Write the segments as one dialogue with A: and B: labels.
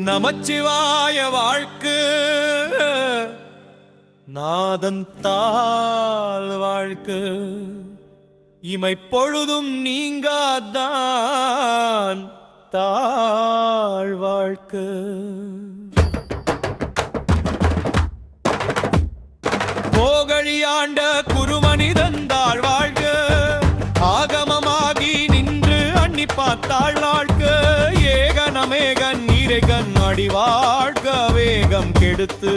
A: நமச்சிவாய வாழ்க்கு நாதன் தாள் வாழ்க்கு இமை பொழுதும் நீங்காதான் தாழ் வாழ்க்கு போகழியாண்ட குருமனிதன் தாழ் வாழ்க ஆகமமாகி நின்று அண்ணி பார்த்தாள் வாழ்க ஏகனமேகன் இறைகன் அடி வாழ்க வேகம் கெடுத்து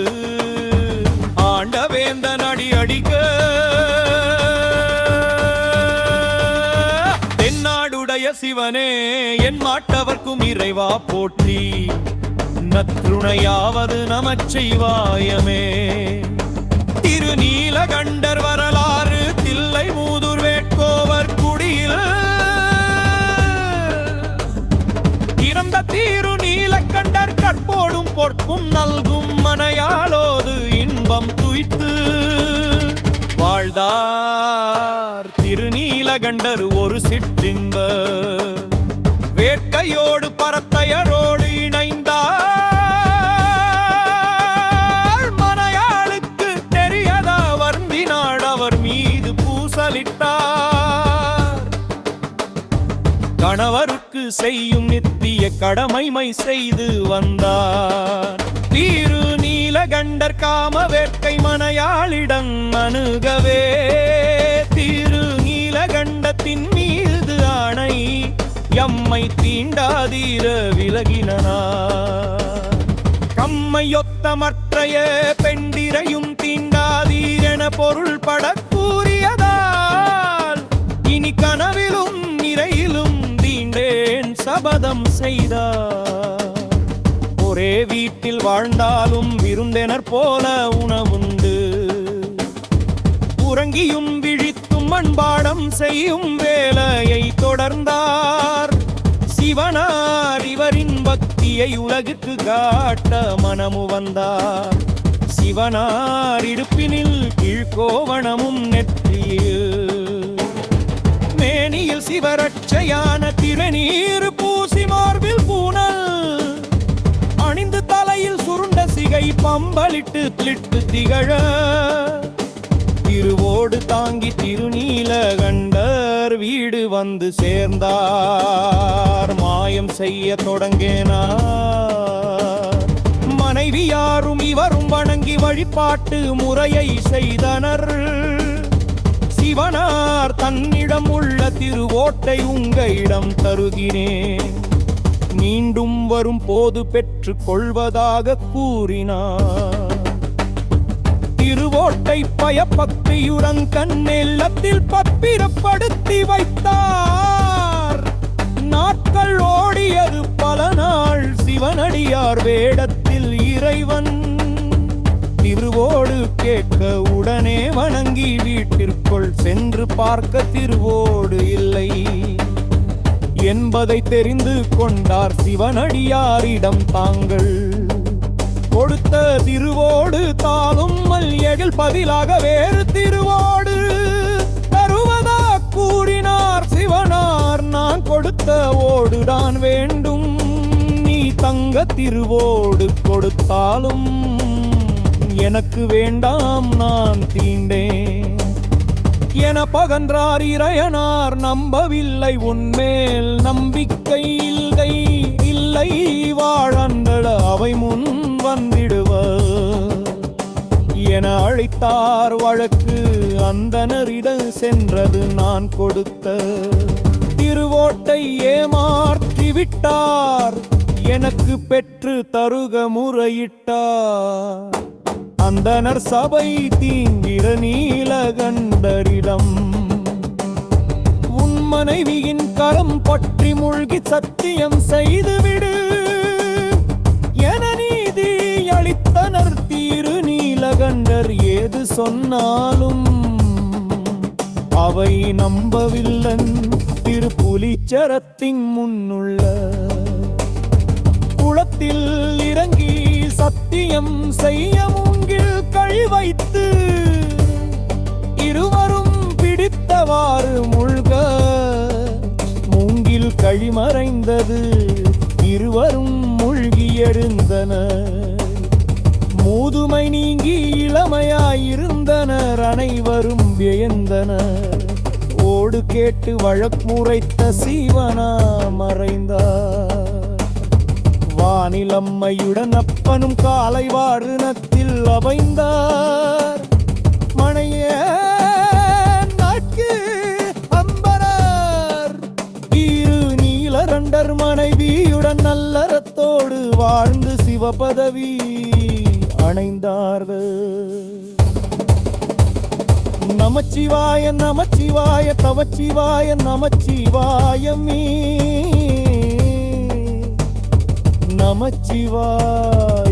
A: ஆண்ட வேந்தன் அடி அடிக்க தென்னாடுடைய சிவனே என் மாட்டவர்க்கும் இறைவா போற்றி நற்றுணையாவது நமச்சிவாயமே. திருநீலகண்டர் வரலாறு தில்லை மூதூர் வேட்கோவர் குடியில் இறந்த தீரு நீலகண்டர் கற்போடும் பொற்கும் நல்கும் மனையாளோது இன்பம் துய்த்து வாழ்ந்தார். திருநீலகண்டர் ஒரு சிற்றின்ப வேட்கையோடு பரத்தையரோடு இணைந்தார். மனையாளுக்கு தெரியதா வருந்தினாள் அவர் மீது பூசலிட்டார். கணவருக்கு செய்யும் நித்திய கடமைமை செய்து வந்தார். தீரு நீலகண்டர் காம வேட்கை மனையாளிடம் அணுகவே தீரு நீலகண்டத்தின் மீது ஆணை எம்மை தீண்டாதீர விலகினார். கம்மையொத்த மற்றைய பெண்டிரையும் தீண்டாதீரென பொருள் பட கூறியதால் இனி கனவிலும் நிறையிலும் தீண்டேன் சபதம் செய்தார். ஒரே வீட்டில் வாழ்ந்தாலும் விருந்தினர் போல உணவுண்டு உறங்கியும் விழித்தும் மண்பாடம் செய்யும் வேலையை தொடர்ந்தார். சிவனார் இவரின் பக்தியை உலகுக்கு காட்ட மனமு வந்தார். சிவனார் இடுப்பினில் கீழ்கோவணமும் நெற்றியில் மேனியில் சிவரட்சையான திருநீர் பூசி மார்பில் பூனல் அணிந்து தலையில் சுருண்ட சிகை பம்பலிட்டு திட்டு திகழ திருவோடு தாங்கி திருநீலகண்டர் வீடு வந்து சேர்ந்தார். மாயம் செய்ய தொடங்கினார். மனைவி யாரும் இவரும் வணங்கி வழிபாட்டு முறையை செய்தனர். சிவனார் தன்னிடம் உள்ள திருவோட்டை உங்களிடம் தருகிறேன் மீண்டும் வரும் போது பெற்று கொள்வதாக கூறினார். திருவோட்டை பயபக்தியுரங்கண்ணெல்லத்தில் பத்திரப்படுத்தி வைத்தார். நாட்கள் ஓடியது பல நாள். சிவனடியார் வேடத்தில் இறைவன் திருவோடு கேட்க உடனே வணங்கி வீட்டிற்குள் சென்று பார்க்க திருவோடு இல்லை என்பதை தெரிந்து கொண்டார். சிவனடியாரிடம் தாங்கள் கொடுத்த திருவோடு தாளும் மல்யகில் பதிலாக வேறு திருவோடு தருவதா கூறினார். சிவனார் நான் கொடுத்த ஓடுதான் வேண்டும், நீ தங்க திருவோடு கொடுத்தாலும் எனக்கு வேண்டாம் நான் தீண்டேன் என பகன்றார். இறையனார் நம்பவில்லை உன்மேல் நம்பிக்கை இல்லை இல்லை வாழந்தள அவை முன் வந்திடுவர் என அழைத்தார். வழக்கு அந்தனரிடம் சென்றது. நான் கொடுத்த திருவோட்டை ஏமாற்றி விட்டார், எனக்கு பெற்று தருக முறையிட்டார். அந்தனர் சபை தீங்கிற நீலகண்டரிடம் உன் மனைவியின் கரம் பற்றி மூழ்கி சத்தியம் செய்துவிடு என நீதி அளித்தனர். தீரு நீலகண்டர் ஏது சொன்னாலும் அவை நம்பவில்லன். திருப்புலிச்சரத்தின் முன்னுள்ள குளத்தில் இறங்கி சத்தியம் செய்ய மூங்கில் கழி வைத்து இருவரும் பிடித்தவாறு மூழ்க மூங்கில் கழிமறைந்தது. இருவரும் மூழ்கி எழுந்தனர். முதுமை நீங்கி இளமையாயிருந்தனர், அனைவரும் வியந்தனர். ஓடு கேட்டு வழக்குரைத்த சீவனா மறைந்தார். வானிலம்மையுடன் அப்பனும் காலை வாருணத்தில் அவைந்தார். மனைய நாட்கு அம்பரார் இரு நீலரண்டர் மனைவியுடன் நல்லறத்தோடு வாழ்ந்து சிவபதவி அணைந்தார்கள். நமச்சிவாய நமச்சிவாய தவச்சிவாய நமச்சிவாயமே நமச்சிவாய.